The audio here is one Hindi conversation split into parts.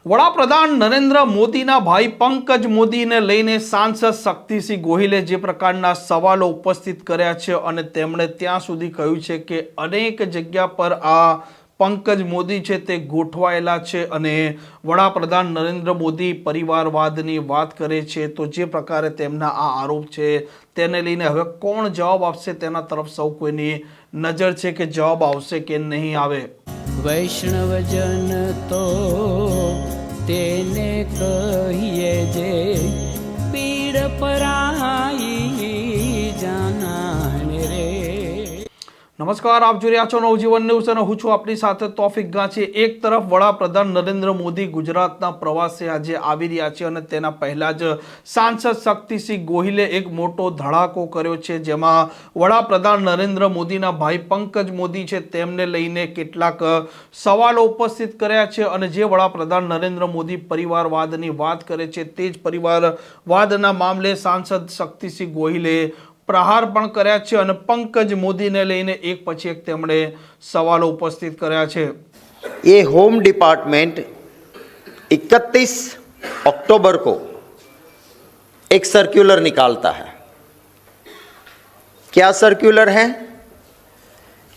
વડાપ્રધાન નરેન્દ્ર મોદીના ભાઈ પંકજ મોદીને લઈને સાંસદ શક્તિસિંહ ગોહિલે જે પ્રકારના સવાલો ઉપસ્થિત કર્યા છે અને તેમણે ત્યાં સુધી કહ્યું છે કે અનેક જગ્યા પર આ પંકજ મોદી છે તે ગોઠવાયેલા છે અને વડાપ્રધાન નરેન્દ્ર મોદી પરિવારવાદની વાત કરે છે તો જે પ્રકારે તેમના આ આરોપ છે તેને લઈને હવે કોણ જવાબ આપશે તેના તરફ સૌ કોઈની નજર છે કે જવાબ આવશે કે નહીં આવે। વૈષ્ણવજન તો તેને કહીએ જે પીડ પરાઈ જાનાને રે। નમસ્કાર, આપ જોઈ રહ્યા છો નવજીવન ન્યૂઝ અને હું છું આપની સાથે તોફિક ગાંચી। એક તરફ વડાપ્રધાન નરેન્દ્ર મોદી ગુજરાતના પ્રવાસે આજે આવી રહ્યા છે અને તેના પહેલા જ સાંસદ શક્તિસિંહ ગોહિલે એક મોટો ધડાકો કર્યો છે, જેમાં વડાપ્રધાન નરેન્દ્ર મોદીના ભાઈ પંકજ મોદી છે તેમને લઈને કેટલાક સવાલો ઉપસ્થિત કર્યા છે અને જે વડાપ્રધાન નરેન્દ્ર મોદી પરિવારવાદની વાત કરે છે તે જ પરિવારવાદના મામલે સાંસદ શક્તિસિંહ ગોહિલે પ્રહાર પણ કર્યા છે અને पंकज मोदी ने લઈને એક પછી એક તેમણે સવાલો ઉપસ્થિત કર્યા છે। ये होम डिपार्टमेंट 31 अक्टूबर को एक सर्कुलर निकालता है। क्या सर्कुलर है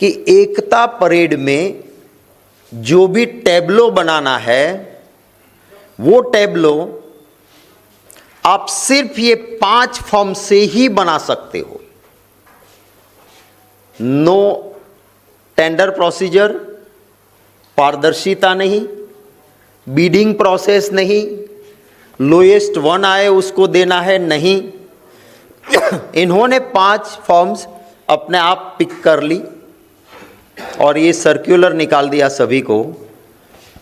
कि एकता परेड में जो भी टैब्लो बनाना है वो टैब्लो आप सिर्फ ये 5 फॉर्म से ही बना सकते हो। नो टेंडर प्रोसीजर, पारदर्शिता नहीं, बीडिंग प्रोसेस नहीं, लोएस्ट वन आए उसको देना है नहीं। इन्होंने 5 फॉर्म्स अपने आप पिक कर ली और ये सर्कुलर निकाल दिया सभी को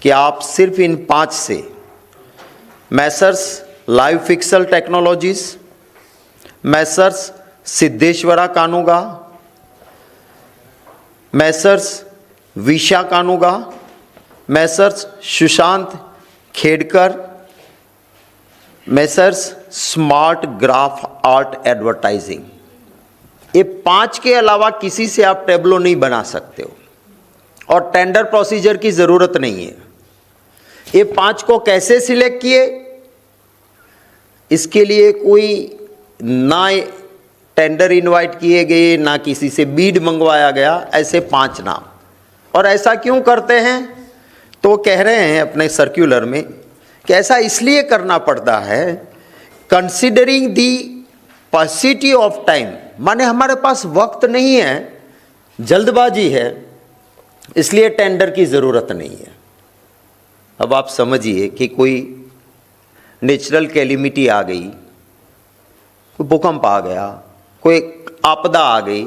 कि आप सिर्फ इन 5 से Messrs live pixel technologies, Messrs Siddheshwara Kanuga, Messrs Visha Kanuga, Messrs Sushant Khedkar, Messrs smart graph art advertising, ये 5 के अलावा किसी से आप टैब्लो नहीं बना सकते हो और टेंडर प्रोसीजर की ज़रूरत नहीं है। ये 5 को कैसे सिलेक्ट किए, इसके लिए कोई ना टेंडर इनवाइट किए गए ना किसी से बीड मंगवाया गया, ऐसे 5 नाम। और ऐसा क्यों करते हैं तो कह रहे हैं अपने सर्कुलर में कि ऐसा इसलिए करना पड़ता है कंसिडरिंग दी पॉसिटी ऑफ टाइम, माने हमारे पास वक्त नहीं है, जल्दबाजी है, इसलिए टेंडर की ज़रूरत नहीं है। अब आप समझिए कि कोई नेचुरल कैलिमिटी आ गई, कोई भूकंप आ गया, कोई आपदा आ गई,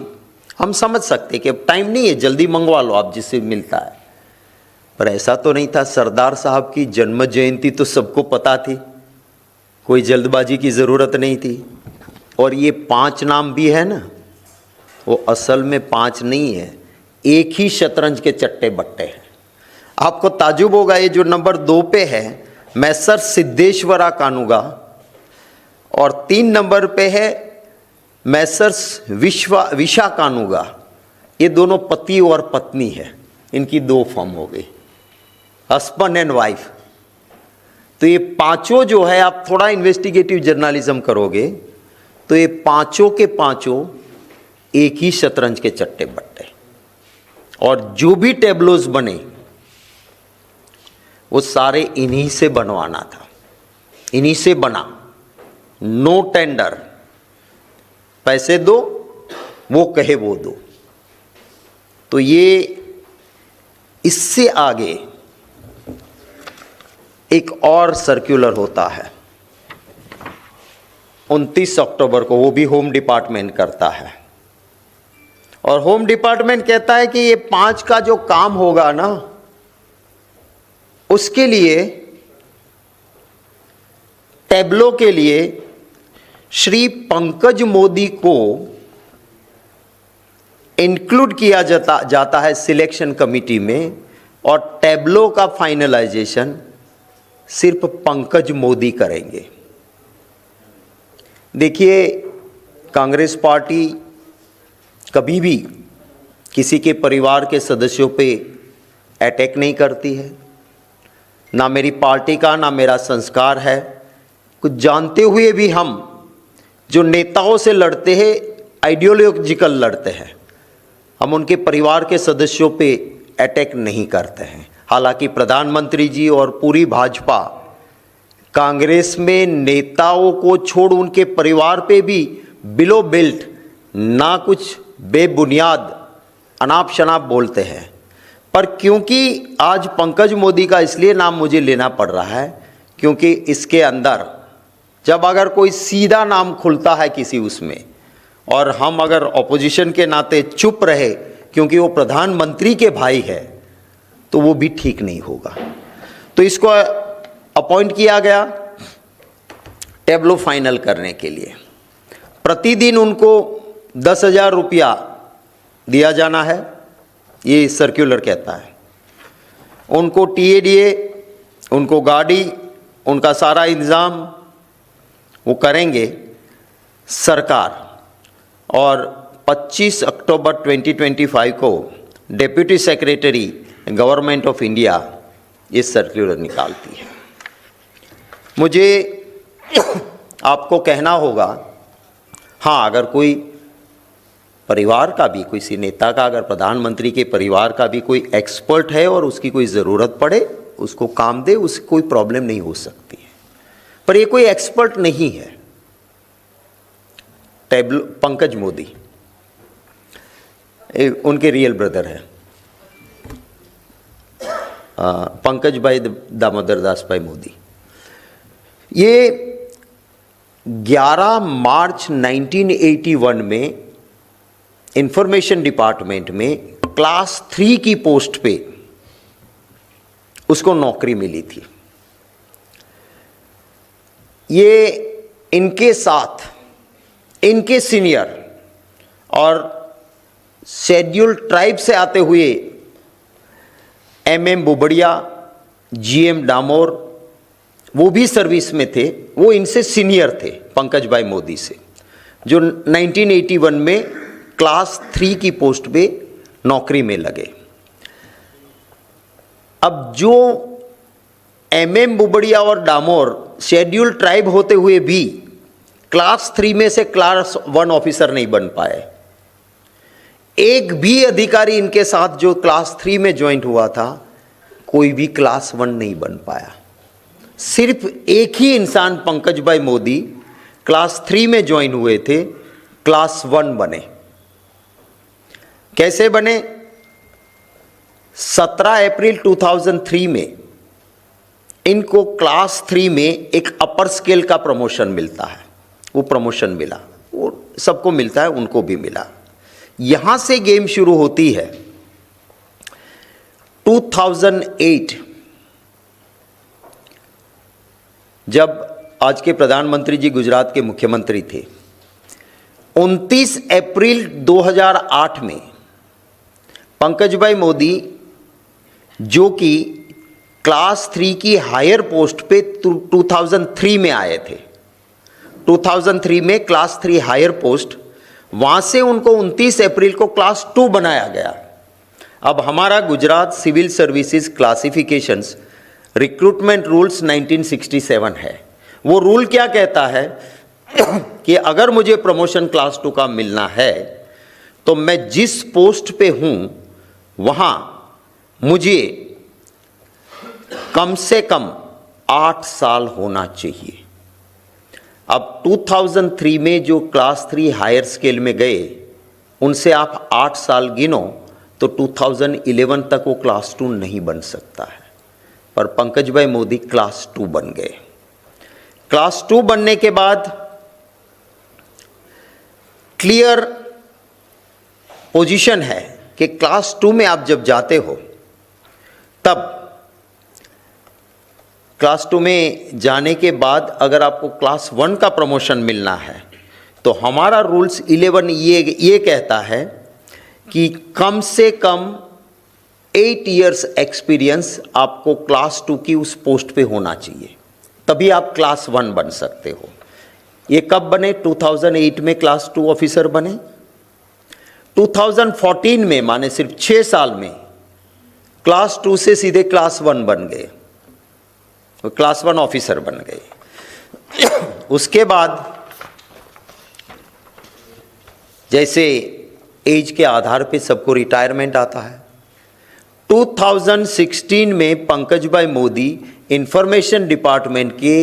हम समझ सकते कि अब टाइम नहीं है, जल्दी मंगवा लो आप जिससे मिलता है। पर ऐसा तो नहीं था। सरदार साहब की जन्म जयंती तो सबको पता थी, कोई जल्दबाजी की ज़रूरत नहीं थी। और ये 5 नाम भी है ना, वो असल में 5 नहीं है, एक ही शतरंज के चट्टे बट्टे हैं। आपको ताजुब होगा, ये जो नंबर 2 पे है मैसर सिद्धेश्वरा कानूगा और 3 नंबर पे है मैसर्स विशा कानूगा। ये दोनों पति और पत्नी है, इनकी 2 फॉर्म हो गई, हस्बैंड एंड वाइफ। तो ये 5 जो है, आप थोड़ा इन्वेस्टिगेटिव जर्नलिज्म करोगे तो ये 5 के 5 एक ही शतरंज के चट्टे बट्टे। और जो भी टेबलोज बने वो सारे इन्हीं से बनवाना था, इन्हीं से बना। नो टेंडर, पैसे दो, वो कहे वो दो। तो ये इससे आगे एक और सर्कुलर होता है 29 अक्टूबर को, वो भी होम डिपार्टमेंट करता है। और होम डिपार्टमेंट कहता है कि ये 5 का जो काम होगा ना, उसके लिए टैब्लो के लिए श्री पंकज मोदी को इंक्लूड किया जाता है सिलेक्शन कमिटी में, और टैब्लो का फाइनलाइजेशन सिर्फ पंकज मोदी करेंगे। देखिए, कांग्रेस पार्टी कभी भी किसी के परिवार के सदस्यों पे अटैक नहीं करती है, ना मेरी पार्टी का, ना मेरा संस्कार है। कुछ जानते हुए भी हम जो नेताओं से लड़ते हैं, आइडियोलॉजिकल लड़ते हैं, हम उनके परिवार के सदस्यों पे अटैक नहीं करते हैं। हालांकि प्रधानमंत्री जी और पूरी भाजपा कांग्रेस में नेताओं को छोड़ उनके परिवार पे भी बिलो बेल्ट ना कुछ बेबुनियाद अनाप शनाप बोलते हैं। पर क्योंकि आज पंकज मोदी का इसलिए नाम मुझे लेना पड़ रहा है क्योंकि इसके अंदर जब अगर कोई सीधा नाम खुलता है किसी उसमें और हम अगर ऑपोजिशन के नाते चुप रहे क्योंकि वो प्रधानमंत्री के भाई है तो वो भी ठीक नहीं होगा। तो इसको अपॉइंट किया गया टेबलो फाइनल करने के लिए। प्रतिदिन उनको 10,000 रुपया दिया जाना है, ये सर्कुलर कहता है। उनको TADA, उनको गाड़ी, उनका सारा इंतज़ाम वो करेंगे सरकार। और 25 अक्टूबर 2025 को deputy secretary government of India ये सर्कुलर निकालती है। मुझे आपको कहना होगा, हाँ, अगर कोई परिवार का भी, किसी नेता का, अगर प्रधानमंत्री के परिवार का भी कोई एक्सपर्ट है और उसकी कोई ज़रूरत पड़े उसको काम दे, उससे कोई प्रॉब्लम नहीं हो सकती है। पर ये कोई एक्सपर्ट नहीं है। पंकज मोदी उनके रियल ब्रदर है, पंकज भाई दामोदर दास भाई मोदी। ये 11 मार्च 1981 में इंफॉर्मेशन डिपार्टमेंट में क्लास 3 की पोस्ट पे उसको नौकरी मिली थी। ये इनके साथ इनके सीनियर और शेड्यूल्ड ट्राइब से आते हुए MM बुबड़िया, GM डामोर, वो भी सर्विस में थे। वो इनसे सीनियर थे पंकज भाई मोदी से, जो 1981 में क्लास 3 की पोस्ट पे नौकरी में लगे। अब जो MM बुबड़िया और डामोर शेड्यूल्ड ट्राइब होते हुए भी क्लास 3 में से क्लास 1 ऑफिसर नहीं बन पाए। एक भी अधिकारी इनके साथ जो क्लास 3 में ज्वाइन हुआ था, कोई भी क्लास 1 नहीं बन पाया। सिर्फ एक ही इंसान पंकज भाई मोदी क्लास 3 में ज्वाइन हुए थे, क्लास 1 बने। कैसे बने? 17 अप्रैल 2003 में इनको क्लास 3 में एक अपर स्केल का प्रमोशन मिलता है। वो प्रमोशन मिला, वो सबको मिलता है, उनको भी मिला। यहां से गेम शुरू होती है। 2008 जब आज के प्रधानमंत्री जी गुजरात के मुख्यमंत्री थे, 29 अप्रैल 2008 में पंकज भाई मोदी, जो कि क्लास 3 की हायर पोस्ट पे 2003 में आए थे, 2003 में क्लास 3 हायर पोस्ट, वहाँ से उनको 29 अप्रैल को क्लास 2 बनाया गया। अब हमारा Gujarat civil services classifications recruitment rules 1967 है। वो रूल क्या कहता है कि अगर मुझे प्रमोशन क्लास 2 का मिलना है तो मैं जिस पोस्ट पे हूँ वहाँ मुझे कम से कम 8 साल होना चाहिए। अब 2003 में जो क्लास 3 हायर स्केल में गए, उनसे आप 8 साल गिनो तो 2011 तक वो क्लास 2 नहीं बन सकता है। पर पंकज भाई मोदी क्लास 2 बन गए। क्लास 2 बनने के बाद क्लियर पोजीशन है कि क्लास 2 में आप जब जाते हो, तब क्लास 2 में जाने के बाद अगर आपको क्लास 1 का प्रमोशन मिलना है तो हमारा रूल्स 11 ये कहता है कि कम से कम 8 इयर्स एक्सपीरियंस आपको क्लास 2 की उस पोस्ट पे होना चाहिए, तभी आप क्लास 1 बन सकते हो। ये कब बने? 2008 में क्लास 2 ऑफिसर बने। 2014 में, माने सिर्फ 6 साल में, क्लास 2 से सीधे क्लास 1 बन गए। वो क्लास 1 ऑफिसर बन गए। उसके बाद जैसे एज के आधार पे सबको रिटायरमेंट आता है, 2016 में पंकज भाई मोदी इंफॉर्मेशन डिपार्टमेंट के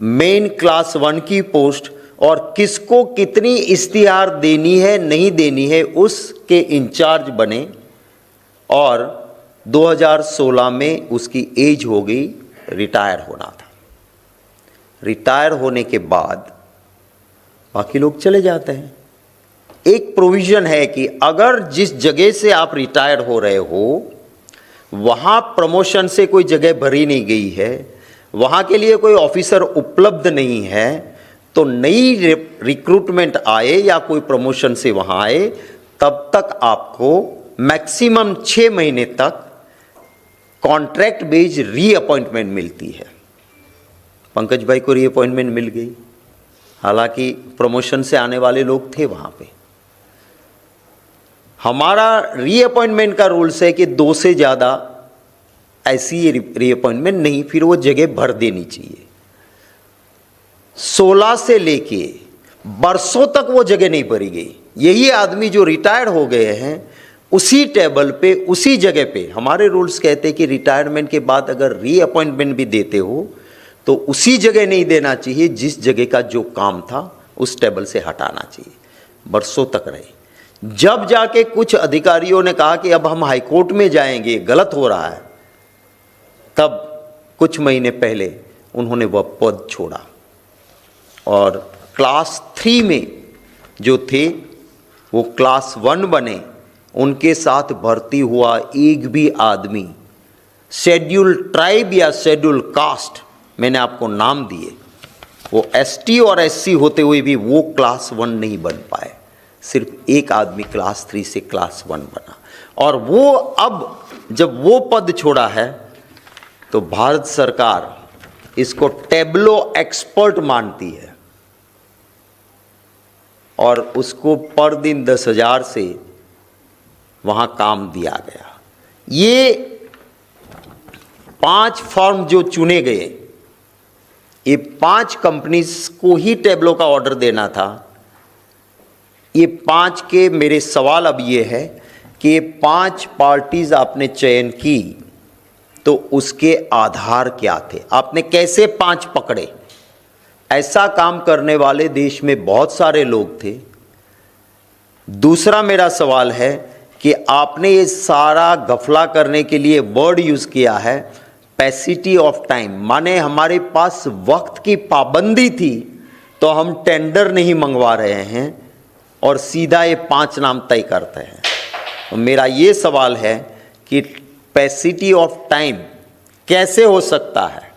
मेन क्लास 1 की पोस्ट और किसको कितनी इश्तिहार देनी है नहीं देनी है उसके इंचार्ज बने, और 2016 में उसकी एज हो गई, रिटायर होना था। रिटायर होने के बाद बाकी लोग चले जाते हैं। एक प्रोविज़न है कि अगर जिस जगह से आप रिटायर हो रहे हो वहाँ प्रमोशन से कोई जगह भरी नहीं गई है, वहाँ के लिए कोई ऑफिसर उपलब्ध नहीं है, तो नई रिक्रूटमेंट आए या कोई प्रमोशन से वहाँ आए, तब तक आपको मैक्सिमम 6 महीने तक कॉन्ट्रैक्ट बेस्ड रीअपॉइंटमेंट मिलती है। पंकज भाई को रीअपॉइंटमेंट मिल गई, हालांकि प्रमोशन से आने वाले लोग थे वहाँ पे। हमारा रीअपॉइंटमेंट का रूल्स है कि 2 से ज़्यादा ऐसी रीअपॉइंटमेंट नहीं, फिर वो जगह भर देनी चाहिए। 16 से लेके बरसों तक वो जगह नहीं भरी गई। यही आदमी जो रिटायर हो गए हैं उसी टेबल पे उसी जगह पे, हमारे रूल्स कहते हैं कि रिटायरमेंट के बाद अगर रीअपॉइंटमेंट भी देते हो तो उसी जगह नहीं देना चाहिए जिस जगह का जो काम था उस टेबल से हटाना चाहिए। बरसों तक रहे। जब जाके कुछ अधिकारियों ने कहा कि अब हम हाईकोर्ट में जाएंगे, गलत हो रहा है, तब कुछ महीने पहले उन्होंने वह पद छोड़ा और क्लास 3 में जो थे वो क्लास 1 बने। उनके साथ भर्ती हुआ एक भी आदमी शेड्यूल ट्राइब या शेड्यूल कास्ट, मैंने आपको नाम दिए, वो ST और SC होते हुए भी वो क्लास 1 नहीं बन पाए। सिर्फ एक आदमी क्लास 3 से क्लास 1 बना, और वो अब जब वो पद छोड़ा है तो भारत सरकार इसको टेब्लो एक्सपर्ट मानती है और उसको पर दिन 10,000 से वहाँ काम दिया गया। ये 5 फर्म जो चुने गए, ये 5 कंपनीज को ही टेब्लो का ऑर्डर देना था। ये 5 के मेरे सवाल अब ये है कि ये 5 पार्टीज आपने चयन की तो उसके आधार क्या थे, आपने कैसे 5 पकड़े? ऐसा काम करने वाले देश में बहुत सारे लोग थे। दूसरा मेरा सवाल है कि आपने ये सारा गफला करने के लिए वर्ड यूज़ किया है पैसिटी ऑफ टाइम, माने हमारे पास वक्त की पाबंदी थी तो हम टेंडर नहीं मंगवा रहे हैं और सीधा ये 5 नाम तय करते हैं। तो मेरा ये सवाल है कि पैसिटी ऑफ टाइम कैसे हो सकता है,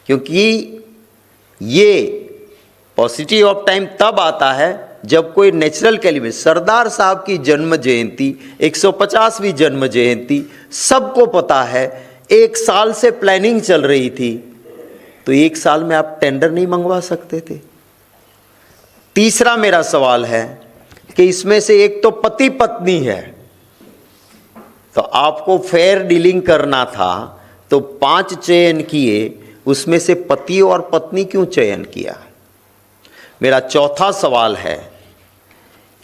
क्योंकि ये पॉसिटी ऑफ टाइम तब आता है जब कोई नेचुरल कैलिब्रेशन, सरदार साहब की जन्म जयंती 150वीं जन्म जयंती सबको पता है, 1 साल से प्लानिंग चल रही थी, तो 1 साल में आप टेंडर नहीं मंगवा सकते थे। तीसरा मेरा सवाल है कि इसमें से एक तो पति पत्नी है, तो आपको फेयर डीलिंग करना था तो 5 चयन किए, उसमें से पति और पत्नी क्यों चयन किया? मेरा चौथा सवाल है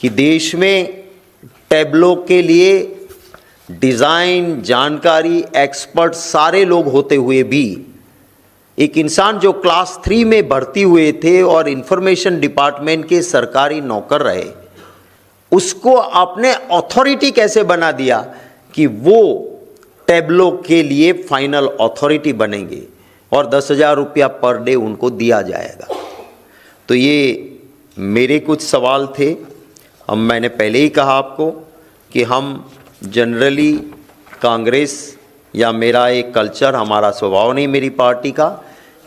कि देश में टेब्लो के लिए डिज़ाइन, जानकारी, एक्सपर्ट सारे लोग होते हुए भी एक इंसान जो क्लास 3 में भर्ती हुए थे और इंफॉर्मेशन डिपार्टमेंट के सरकारी नौकर रहे, उसको आपने अथॉरिटी कैसे बना दिया कि वो टेब्लो के लिए फाइनल अथॉरिटी बनेंगे और 10,000 रुपया पर डे उनको दिया जाएगा? तो ये मेरे कुछ सवाल थे। अब मैंने पहले ही कहा आपको कि हम जनरली कांग्रेस या मेरा एक कल्चर, हमारा स्वभाव नहीं मेरी पार्टी का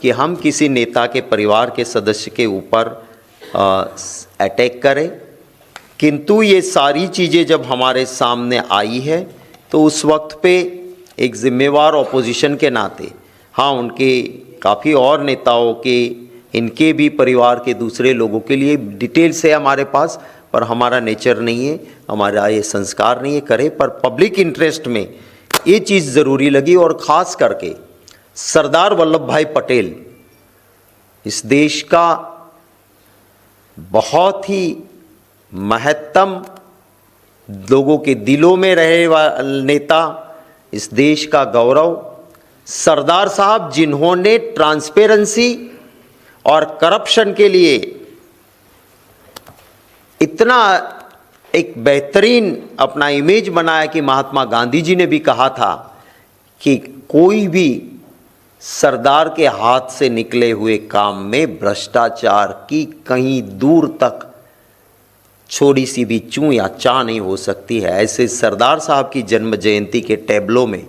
कि हम किसी नेता के परिवार के सदस्य के ऊपर अटैक करें, किंतु ये सारी चीज़ें जब हमारे सामने आई है तो उस वक्त पे एक जिम्मेवार ऑपोजिशन के नाते, हाँ उनके काफ़ी और नेताओं के, इनके भी परिवार के दूसरे लोगों के लिए डिटेल्स है हमारे पास, पर हमारा नेचर नहीं है, हमारा ये संस्कार नहीं है करे, पर पब्लिक इंटरेस्ट में ये चीज़ ज़रूरी लगी और ख़ास करके सरदार वल्लभ भाई पटेल इस देश का बहुत ही महत्तम, लोगों के दिलों में रहे वाला नेता, इस देश का गौरव, सरदार साहब जिन्होंने ट्रांसपेरेंसी और करप्शन के लिए इतना एक बेहतरीन अपना इमेज बनाया कि महात्मा गांधी जी ने भी कहा था कि कोई भी सरदार के हाथ से निकले हुए काम में भ्रष्टाचार की कहीं दूर तक छोटी सी भी चूं या चा नहीं हो सकती है। ऐसे सरदार साहब की जन्म जयंती के टैबलो में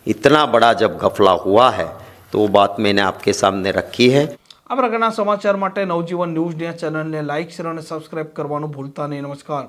इतना बड़ा जब घपला हुआ है तो वो बात मैंने आपके सामने रखी है। આ પ્રકારના સમાચાર માટે નવજીવન ન્યૂઝ ચેનલને લાઇક શેર અને સબસ્ક્રાઇબ કરવાનું ભૂલતા નહીં. નમસ્કાર.